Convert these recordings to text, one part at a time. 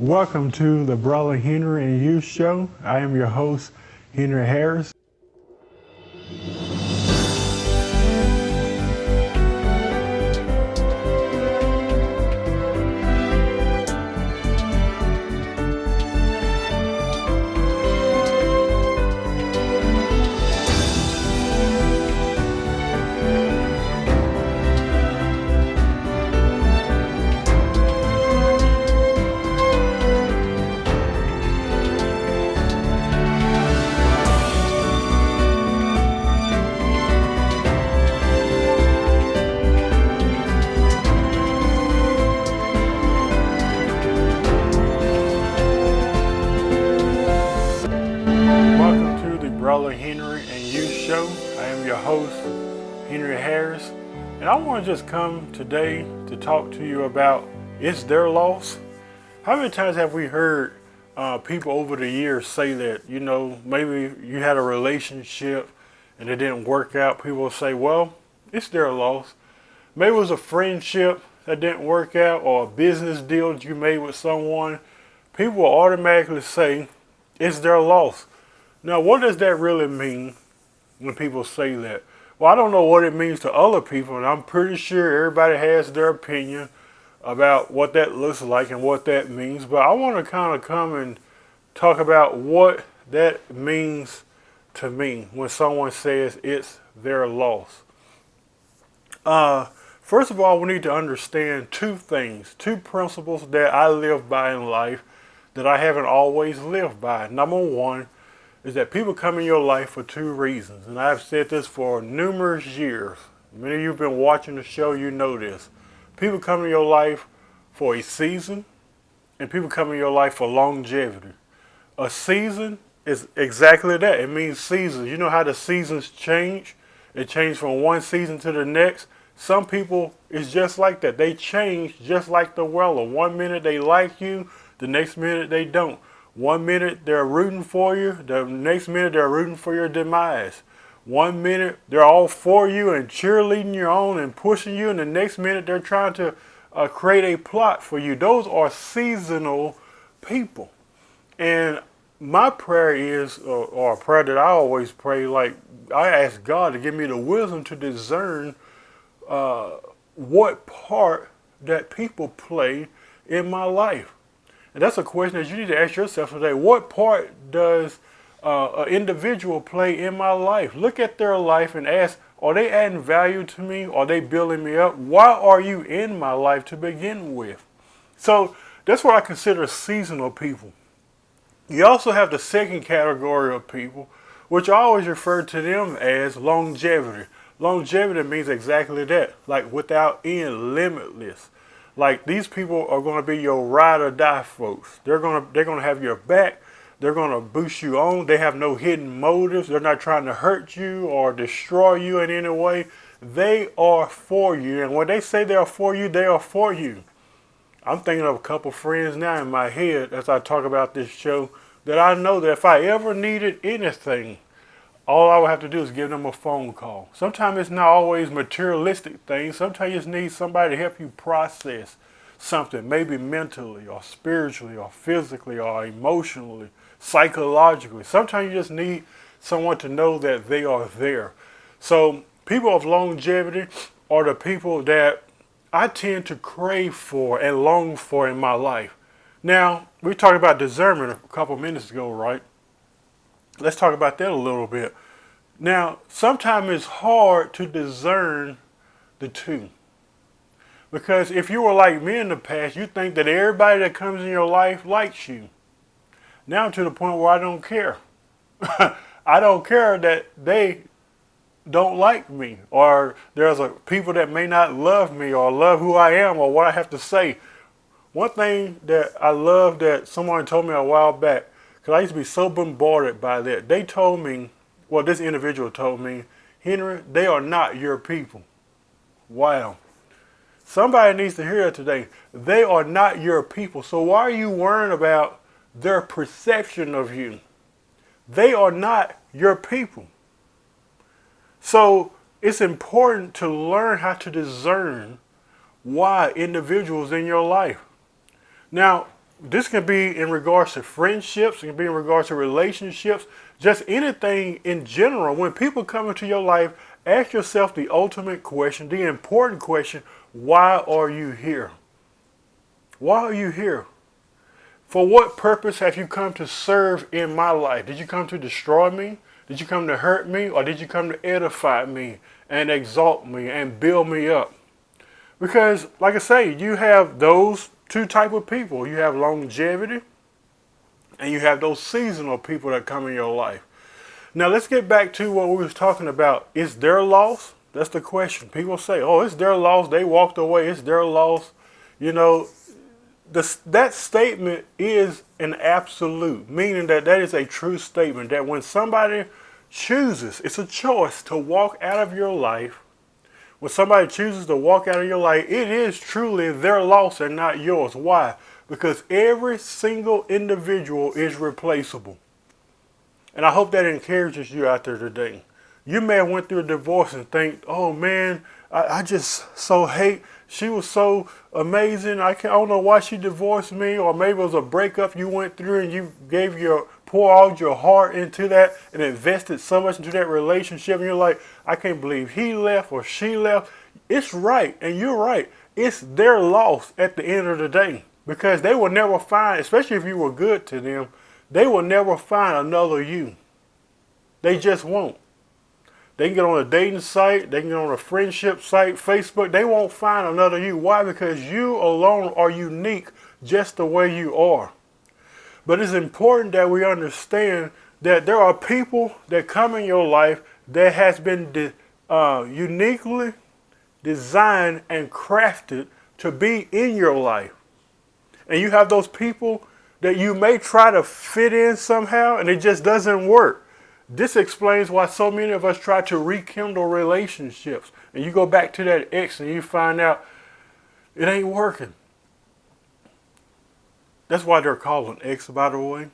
Welcome to the Brother Henry and You Show. I am your host, Henry Harris. Welcome to the Brother Henry and You Show. I am your host, Henry Harris, and I want to just come today to talk to you about it's their loss. How many times have we heard people over the years say that, maybe you had a relationship and it didn't work out? People will say, well, it's their loss. Maybe it was a friendship that didn't work out or a business deal that you made with someone. People will automatically say, it's their loss. Now, what does that really mean when people say that? Well, I don't know what it means to other people, and I'm pretty sure everybody has their opinion about what that looks like and what that means. But I want to kind of come and talk about what that means to me when someone says it's their loss. First of all, we need to understand two things, two principles that I live by in life that I haven't always lived by. Number one is that people come in your life for two reasons. And I've said this for numerous years. Many of you have been watching the show, you know this. People come in your life for a season, and people come in your life for longevity. A season is exactly that. It means seasons. You know how the seasons change? It changes from one season to the next. Some people, it's just like that. They change just like the weather. One minute they like you, the next minute they don't. One minute they're rooting for you, the next minute they're rooting for your demise. One minute they're all for you and cheerleading you on and pushing you, and the next minute they're trying to create a plot for you. Those are seasonal people. And my prayer is, or a prayer that I always pray, like I ask God to give me the wisdom to discern what part that people play in my life. And that's a question that you need to ask yourself today. What part does an individual play in my life? Look at their life and ask, are they adding value to me? Are they building me up? Why are you in my life to begin with? So that's what I consider seasonal people. You also have the second category of people, which I always refer to them as longevity. Longevity means exactly that, like without end, limitless. Like these people are going to be your ride or die folks. They're going to have your back. They're going to boost you on. They have no hidden motives. They're not trying to hurt you or destroy you in any way. They are for you. And when they say they are for you, they are for you. I'm thinking of a couple friends now in my head as I talk about this show that I know that if I ever needed anything, all I would have to do is give them a phone call. Sometimes it's not always materialistic things. Sometimes you just need somebody to help you process something, maybe mentally or spiritually or physically or emotionally, psychologically. Sometimes you just need someone to know that they are there. So people of longevity are the people that I tend to crave for and long for in my life. Now, we talked about discernment a couple minutes ago, right? Let's talk about that a little bit. Now, sometimes it's hard to discern the two. Because if you were like me in the past, you think that everybody that comes in your life likes you. Now I'm to the point where I don't care. I don't care that they don't like me, or there's people that may not love me or love who I am or what I have to say. One thing that I love that someone told me a while back, because I used to be so bombarded by that. They told me, well, this individual told me, Henry, they are not your people. Wow. Somebody needs to hear it today. They are not your people. So why are you worrying about their perception of you? They are not your people. So it's important to learn how to discern why individuals in your life. Now, This can be in regards to friendships, it can be in regards to relationships, just anything in general. When people come into your life, ask yourself the ultimate question, the important question: why are you here? Why are you here? For what purpose have you come to serve in my life? Did you come to destroy me? Did you come to hurt me? Or did you come to edify me and exalt me and build me up? Because, like I say, you have those two type of people. You have longevity, and you have those seasonal people that come in your life. Now let's get back to what we was talking about. Is their loss? That's the question. People say, "Oh, it's their loss. They walked away. It's their loss." You know, that statement is an absolute, meaning that that is a true statement. That when somebody chooses, it's a choice to walk out of your life. When somebody chooses to walk out of your life, it is truly their loss and not yours. Why? Because every single individual is replaceable. And I hope that encourages you out there today. You may have went through a divorce and think, "Oh man, I just so hate. She was so amazing. I don't know why she divorced me." Or maybe it was a breakup you went through and you pour all your heart into that and invested so much into that relationship. And you're like, "I can't believe he left or she left." It's right, and you're right. It's their loss at the end of the day, because they will never find, especially if you were good to them, they will never find another you. They just won't. They can get on a dating site, they can get on a friendship site, Facebook. They won't find another you. Why? Because you alone are unique just the way you are. But it's important that we understand that there are people that come in your life that has been uniquely designed and crafted to be in your life. And you have those people that you may try to fit in somehow and it just doesn't work. This explains why so many of us try to rekindle relationships. And you go back to that ex and you find out it ain't working. That's why they're called an ex, by the way.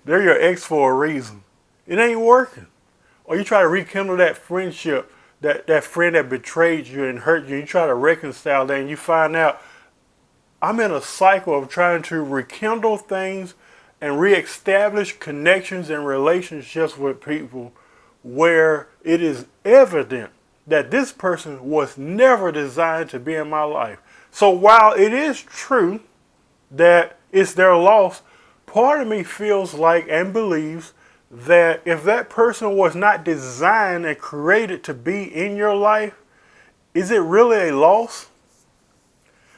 They're your ex for a reason. It ain't working. Or you try to rekindle that friendship, that friend that betrayed you and hurt you. You try to reconcile that and you find out I'm in a cycle of trying to rekindle things and reestablish connections and relationships with people where it is evident that this person was never designed to be in my life. So while it is true that it's their loss, part of me feels like and believes that if that person was not designed and created to be in your life, is it really a loss?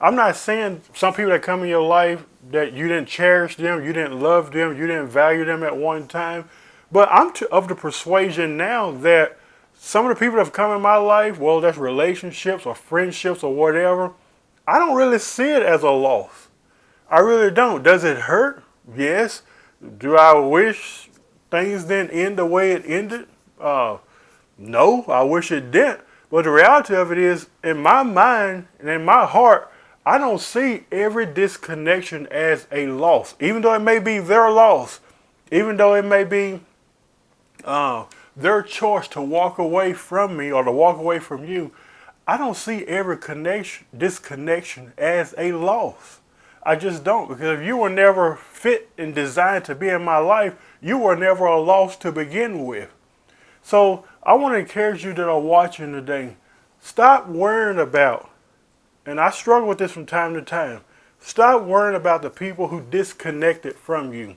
I'm not saying some people that come in your life that you didn't cherish them, you didn't love them, you didn't value them at one time. But I'm of the persuasion now that some of the people that have come in my life, well, that's relationships or friendships or whatever, I don't really see it as a loss. I really don't. Does it hurt? Yes. Do I wish things didn't end the way it ended? No, I wish it didn't. But the reality of it is, in my mind and in my heart, I don't see every disconnection as a loss, even though it may be their loss, even though it may be their choice to walk away from me or to walk away from you. I don't see every disconnection as a loss. I just don't, because if you were never fit and designed to be in my life, you were never a loss to begin with. So I want to encourage you that are watching today, stop worrying about, and I struggle with this from time to time, stop worrying about the people who disconnected from you.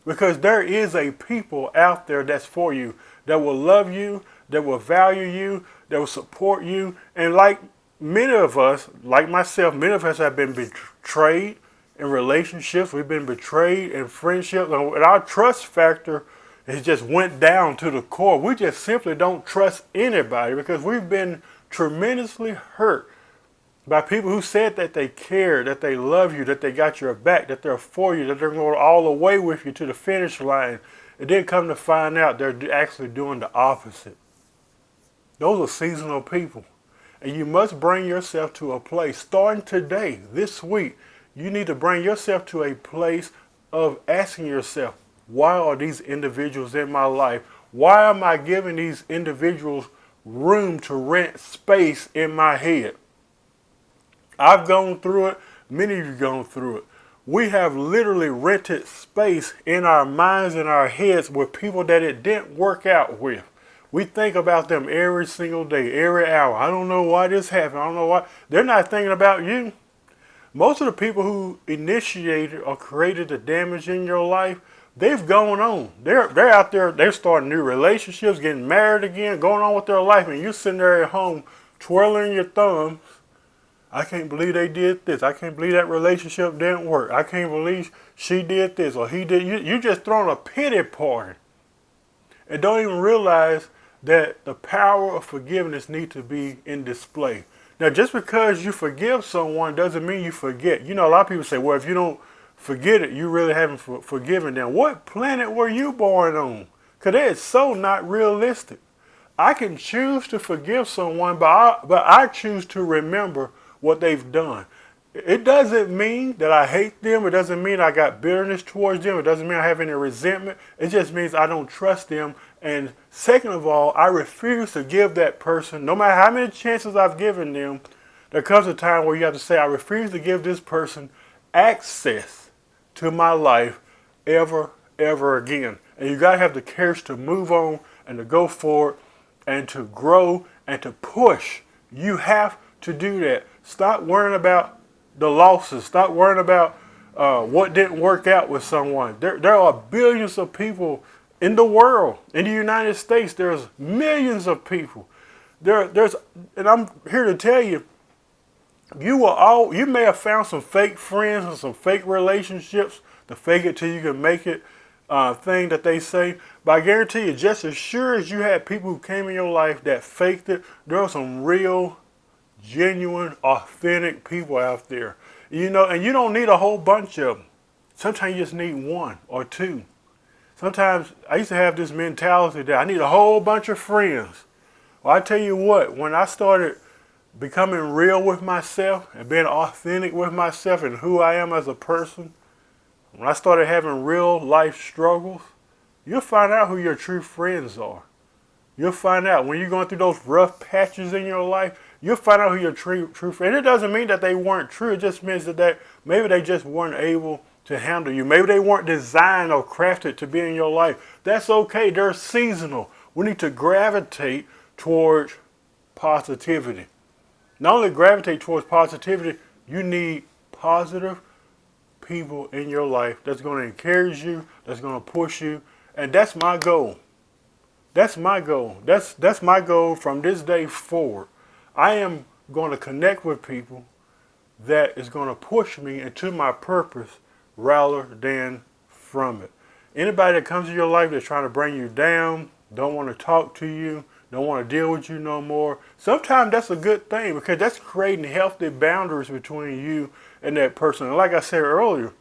Because there is a people out there that's for you, that will love you, that will value you, that will support you. And like many of us, like myself, many of us have been betrayed in relationships. We've been betrayed in friendships. And our trust factor has just went down to the core. We just simply don't trust anybody because we've been tremendously hurt by people who said that they care, that they love you, that they got your back, that they're for you, that they're going all the way with you to the finish line. And then come to find out they're actually doing the opposite. Those are seasonal people. And you must bring yourself to a place, starting today, this week, you need to bring yourself to a place of asking yourself, why are these individuals in my life? Why am I giving these individuals room to rent space in my head? I've gone through it. Many of you have gone through it. We have literally rented space in our minds and our heads with people that it didn't work out with. We think about them every single day, every hour. I don't know why this happened. I don't know why. They're not thinking about you. Most of the people who initiated or created the damage in your life, they've gone on. They're out there, they're starting new relationships, getting married again, going on with their life, and you're sitting there at home twirling your thumbs. I can't believe they did this. I can't believe that relationship didn't work. I can't believe she did this or he did. You just throwing a pity party and don't even realize that the power of forgiveness needs to be in display. Now, just because you forgive someone doesn't mean you forget. You know, a lot of people say, well, if you don't forget it, you really haven't forgiven them. What planet were you born on? Because that is so not realistic. I can choose to forgive someone, but I choose to remember what they've done. It doesn't mean that I hate them. It doesn't mean I got bitterness towards them. It doesn't mean I have any resentment. It just means I don't trust them. And second of all, I refuse to give that person, no matter how many chances I've given them, there comes a time where you have to say, I refuse to give this person access to my life ever again. And you got to have the courage to move on and to go forward and to grow and to push. You have to do that. Stop worrying about the losses. Stop worrying about what didn't work out with someone. There are billions of people in the world. In the United States, there's millions of people. And I'm here to tell you, you may have found some fake friends and some fake relationships, the fake it till you can make it thing that they say. But I guarantee you, just as sure as you had people who came in your life that faked it, there are some real, genuine, authentic people out there. You know, and you don't need a whole bunch of them. Sometimes you just need one or two. Sometimes I used to have this mentality that I need a whole bunch of friends. Well, I tell you what, when I started becoming real with myself and being authentic with myself and who I am as a person, when I started having real life struggles, you'll find out who your true friends are. You'll find out when you're going through those rough patches in your life, you'll find out who your true friends. It doesn't mean that they weren't true. It just means that maybe they just weren't able to handle you. Maybe they weren't designed or crafted to be in your life. That's okay. They're seasonal. We need to gravitate towards positivity. Not only gravitate towards positivity, you need positive people in your life that's going to encourage you, that's going to push you, and that's my goal. That's my goal. That's my goal from this day forward. I am going to connect with people that is going to push me into my purpose rather than from it. Anybody that comes to your life that's trying to bring you down, don't want to talk to you, don't want to deal with you no more, sometimes that's a good thing because that's creating healthy boundaries between you and that person. And like I said earlier,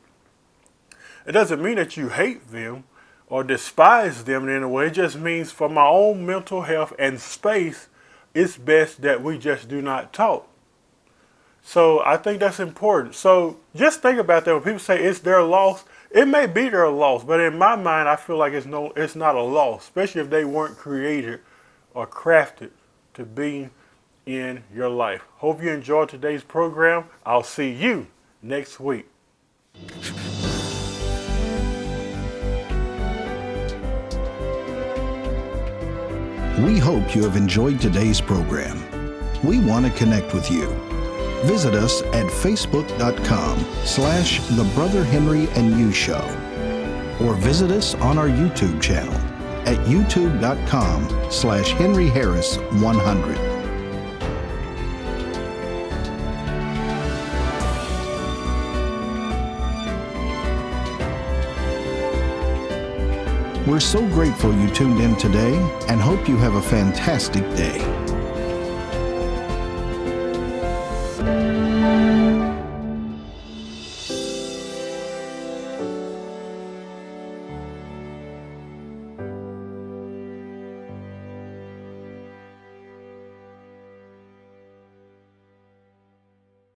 it doesn't mean that you hate them or despise them in any way. It just means for my own mental health and space, it's best that we just do not talk. So I think that's important. So just think about that. When people say it's their loss, it may be their loss, but in my mind, I feel like it's not a loss, especially if they weren't created or crafted to be in your life. Hope you enjoyed today's program. I'll see you next week. We hope you have enjoyed today's program. We want to connect with you. Visit us at facebook.com/The Brother Henry and You Show, or visit us on our YouTube channel at youtube.com/Henry Harris 100. We're so grateful you tuned in today and hope you have a fantastic day.